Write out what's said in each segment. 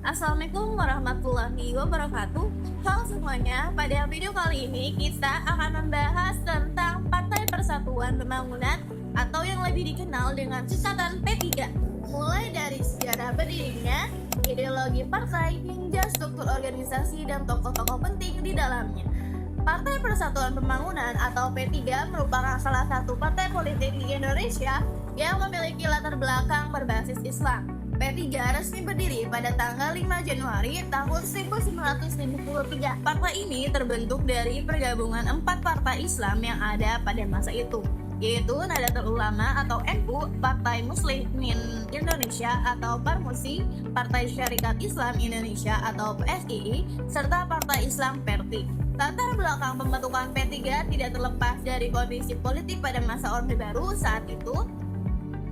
Assalamualaikum warahmatullahi wabarakatuh. Halo semuanya, pada video kali ini kita akan membahas tentang Partai Persatuan Pembangunan atau yang lebih dikenal dengan singkatan P3. Mulai dari sejarah berdirinya, ideologi partai, hingga struktur organisasi dan tokoh-tokoh penting di dalamnya. Partai Persatuan Pembangunan atau P3 merupakan salah satu partai politik di Indonesia yang memiliki latar belakang berbasis Islam. P3 resmi berdiri pada tanggal 5 Januari tahun 1973. Partai ini terbentuk dari pergabungan 4 partai Islam yang ada pada masa itu, yaitu Nahdlatul Ulama atau NU, Partai Muslimin Indonesia atau Parmusi, Partai Syarikat Islam Indonesia atau PSII, serta Partai Islam Perti. Latar belakang pembentukan P3 tidak terlepas dari kondisi politik pada masa Orde Baru saat itu.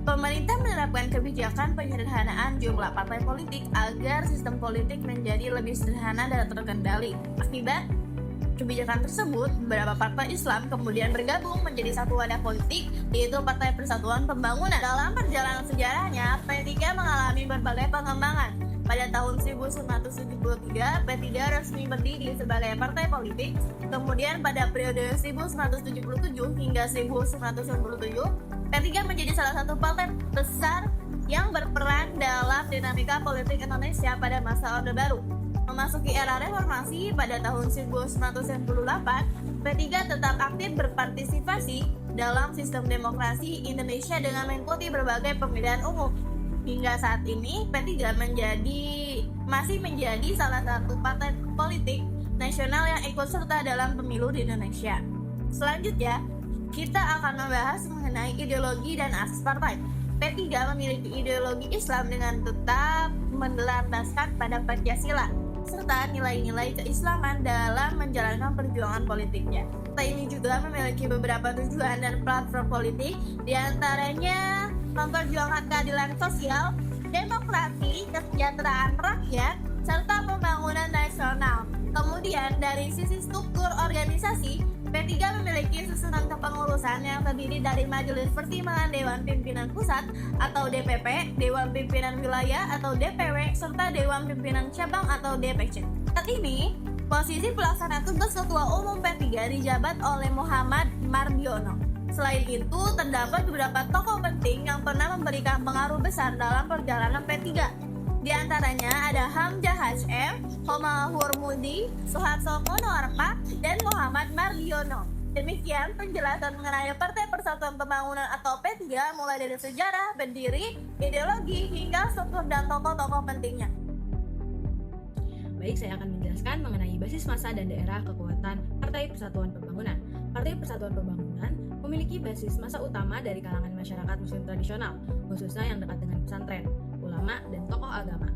Pemerintah menerapkan kebijakan penyederhanaan jumlah partai politik agar sistem politik menjadi lebih sederhana dan terkendali. Akibat kebijakan tersebut, beberapa partai Islam kemudian bergabung menjadi satu wadah politik, yaitu Partai Persatuan Pembangunan. Dalam perjalanan sejarahnya, P3 mengalami berbagai pengembangan. Pada tahun 1973, P3 resmi berdiri sebagai partai politik. Kemudian pada periode 1977 hingga 1997, P3 menjadi salah satu partai besar yang berperan dalam dinamika politik Indonesia pada masa Orde Baru. Memasuki era reformasi pada tahun 1998, P3 tetap aktif berpartisipasi dalam sistem demokrasi Indonesia dengan mengikuti berbagai pemilihan umum. Hingga saat ini, P3 masih menjadi salah satu partai politik nasional yang ikut serta dalam pemilu di Indonesia. Selanjutnya, kita akan membahas mengenai ideologi dan asas partai. P3 memiliki ideologi Islam dengan tetap berlandaskan pada Pancasila serta nilai-nilai keislaman dalam menjalankan perjuangan politiknya. Partai ini juga memiliki beberapa tujuan dan platform politik, diantaranya memperjuangkan keadilan sosial, demokrasi, kesejahteraan rakyat, serta pembangunan nasional. Kemudian dari sisi struktur organisasi, P3 memiliki susunan kepengurusan yang terdiri dari Majelis Pertimbangan Dewan Pimpinan Pusat atau DPP, Dewan Pimpinan Wilayah atau DPW, serta Dewan Pimpinan Cabang atau DPC. Saat ini, posisi pelaksana tugas Ketua Umum P3 dijabat oleh Muhammad Mardiono. Selain itu, terdapat beberapa tokoh penting yang pernah memberikan pengaruh besar dalam perjalanan P3. Di antaranya ada Hamzah HM, Homal Hurmudi, Suharto Monoarfa, dan Muhammad Mardiono. Demikian penjelasan mengenai Partai Persatuan Pembangunan atau P3 mulai dari sejarah, berdiri, ideologi, hingga struktur dan tokoh-tokoh pentingnya. Baik, saya akan menjelaskan mengenai basis massa dan daerah kekuatan Partai Persatuan Pembangunan. Partai Persatuan Pembangunan memiliki basis massa utama dari kalangan masyarakat muslim tradisional, khususnya yang dekat dengan pesantren, ulama, dan tokoh agama.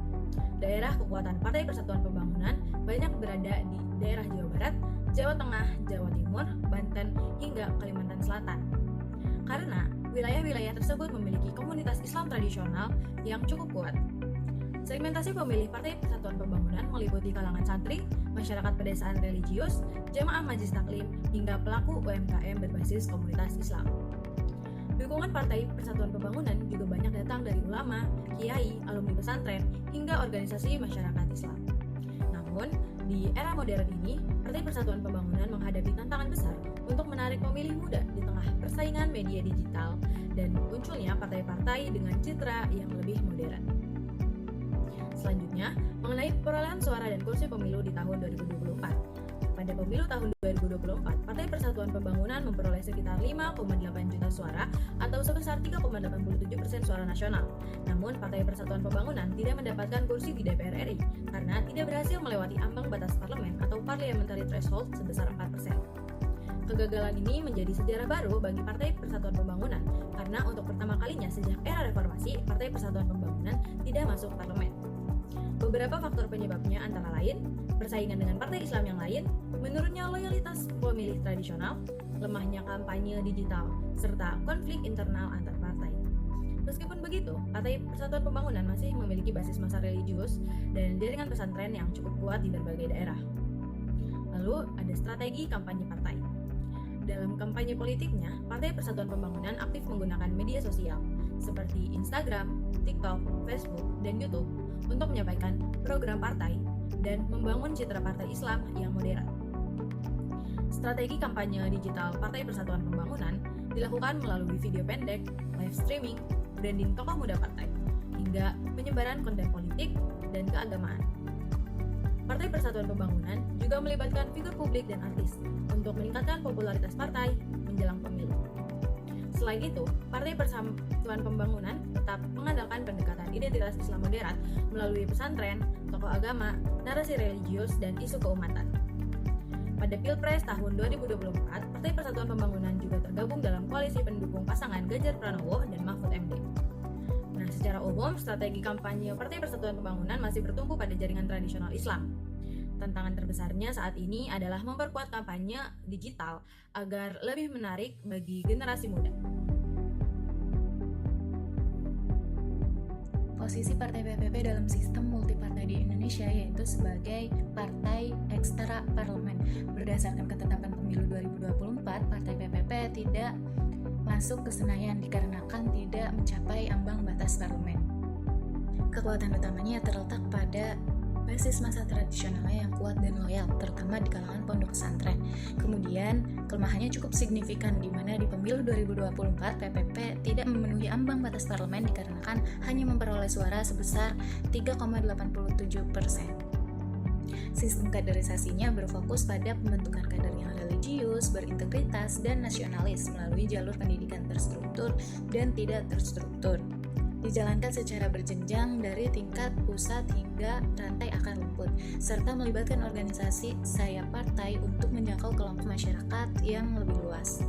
Daerah kekuatan Partai Persatuan Pembangunan banyak berada di daerah Jawa Barat, Jawa Tengah, Jawa Timur, Banten, hingga Kalimantan Selatan. Karena wilayah-wilayah tersebut memiliki komunitas Islam tradisional yang cukup kuat. Segmentasi pemilih Partai Persatuan Pembangunan meliputi kalangan santri, masyarakat pedesaan religius, jamaah majelis taklim, hingga pelaku UMKM berbasis komunitas Islam. Dukungan Partai Persatuan Pembangunan juga banyak datang dari ulama, kiai, alumni pesantren, hingga organisasi masyarakat Islam. Namun, di era modern ini, Partai Persatuan Pembangunan menghadapi tantangan besar untuk menarik pemilih muda di tengah persaingan media digital dan munculnya partai-partai dengan citra yang lebih modern. Selanjutnya, mengenai perolehan suara dan kursi pemilu di tahun 2024. Pada pemilu tahun 2024, Partai Persatuan Pembangunan memperoleh sekitar 5,8 juta suara atau sebesar 3,87% suara nasional. Namun, Partai Persatuan Pembangunan tidak mendapatkan kursi di DPR RI karena tidak berhasil melewati ambang batas parlemen atau parliamentary threshold sebesar 4%. Kegagalan ini menjadi sejarah baru bagi Partai Persatuan Pembangunan karena untuk pertama kalinya sejak era reformasi, Partai Persatuan Pembangunan tidak masuk parlemen. Beberapa faktor penyebabnya antara lain persaingan dengan partai Islam yang lain, menurunnya loyalitas pemilih tradisional, lemahnya kampanye digital, serta konflik internal antar partai. Meskipun begitu, Partai Persatuan Pembangunan masih memiliki basis massa religius dan jaringan pesantren yang cukup kuat di berbagai daerah. Lalu, ada strategi kampanye partai. Dalam kampanye politiknya, Partai Persatuan Pembangunan aktif menggunakan media sosial seperti Instagram, TikTok, Facebook, dan YouTube untuk menyampaikan program partai dan membangun citra partai Islam yang modern. Strategi kampanye digital Partai Persatuan Pembangunan dilakukan melalui video pendek, live streaming, branding tokoh muda partai, hingga penyebaran konten politik dan keagamaan. Partai Persatuan Pembangunan juga melibatkan figur publik dan artis untuk meningkatkan popularitas partai menjelang pemilu. Selain itu, Partai Persatuan Pembangunan tetap mengandalkan pendekatan identitas Islam moderat melalui pesantren, tokoh agama, narasi religius, dan isu keumatan. Pada Pilpres tahun 2024, Partai Persatuan Pembangunan juga tergabung dalam koalisi pendukung pasangan Ganjar Pranowo dan Mahfud MD. Nah, secara umum, strategi kampanye Partai Persatuan Pembangunan masih bertumpu pada jaringan tradisional Islam. Tantangan terbesarnya saat ini adalah memperkuat kampanye digital agar lebih menarik bagi generasi muda. Posisi Partai PPP dalam sistem multipartai di Indonesia yaitu sebagai partai ekstra parlemen. Berdasarkan ketetapan pemilu 2024, Partai PPP tidak masuk ke Senayan dikarenakan tidak mencapai ambang batas parlemen. Kekuatan utamanya terletak pada basis massa tradisionalnya yang kuat dan loyal, terutama di kalangan pondok pesantren. Kemudian, kelemahannya cukup signifikan di mana di pemilu 2024 PPP tidak memenuhi ambang batas parlemen dikarenakan hanya memperoleh suara sebesar 3,87%. Sistem kaderisasinya berfokus pada pembentukan kader yang religius, berintegritas, dan nasionalis melalui jalur pendidikan terstruktur dan tidak terstruktur. Dijalankan secara berjenjang dari tingkat pusat hingga rantai akar rumput, serta melibatkan organisasi sayap partai untuk menjangkau kelompok masyarakat yang lebih luas.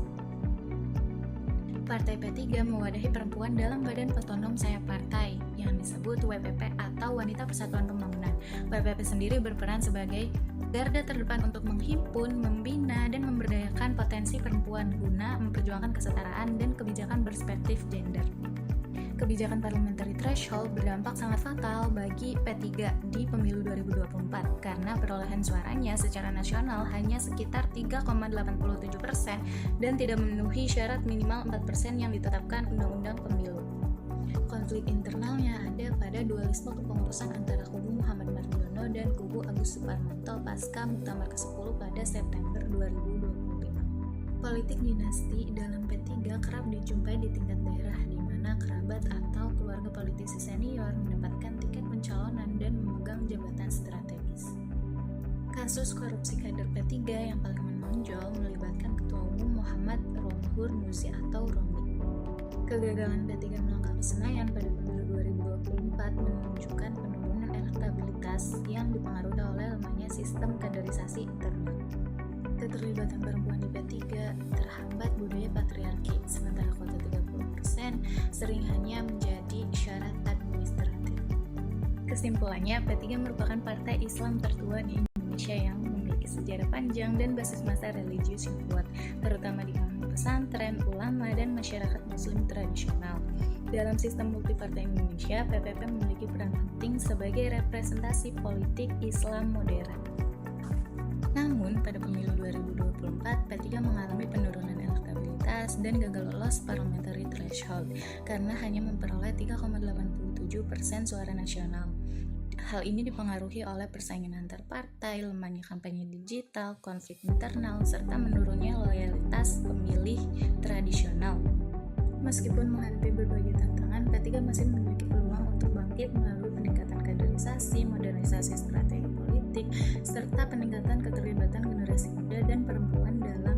Partai P3 mewadahi perempuan dalam badan otonom sayap partai yang disebut WPP atau Wanita Persatuan Pembangunan. WPP sendiri berperan sebagai garda terdepan untuk menghimpun, membina, dan memberdayakan potensi perempuan guna memperjuangkan kesetaraan dan kebijakan berperspektif gender. Kebijakan parliamentary threshold berdampak sangat fatal bagi P3 di pemilu 2024 karena perolehan suaranya secara nasional hanya sekitar 3,87% dan tidak memenuhi syarat minimal 4% yang ditetapkan Undang-Undang Pemilu. Konflik internalnya ada pada dualisme kepengurusan antara kubu Muhammad Mardiono dan kubu Agus Suparmanto pasca Muktamar ke-10 pada September 2025. Politik dinasti dalam P3 kerap dijumpai di tingkat daerah di mana kerabat atau keluarga politisi senior mendapatkan tiket pencalonan dan memegang jabatan strategis. Kasus korupsi kader P3 yang paling menonjol melibatkan Ketua Umum Muhammad Romhur Muzi atau Romi. Kegagalan P3 melangkah ke Senayan pada pemilu 2024 menunjukkan penurunan elektabilitas yang dipengaruhi oleh lemahnya sistem kaderisasi internal. Keterlibatan perempuan di P3 terhambat budaya patriarki, sementara kuota 30% sering hanya menjadi syarat administratif. Kesimpulannya, P3 merupakan partai Islam tertua di Indonesia yang memiliki sejarah panjang dan basis massa religius yang kuat, terutama di kalangan pesantren, ulama, dan masyarakat muslim tradisional. Dalam sistem multipartai Indonesia, PPP memiliki peran penting sebagai representasi politik Islam modern. Namun, pada pemilu 2024, P3 mengalami penurunan elektabilitas dan gagal lolos parliamentary threshold karena hanya memperoleh 3,87% suara nasional. Hal ini dipengaruhi oleh persaingan antar partai, lemahnya kampanye digital, konflik internal, serta menurunnya loyalitas pemilih tradisional. Meskipun menghadapi berbagai tantangan, P3 masih memiliki peluang untuk bangkit melalui peningkatan kaderisasi, modernisasi strategi politik, serta peningkatan keterlibatan generasi muda dan perempuan dalam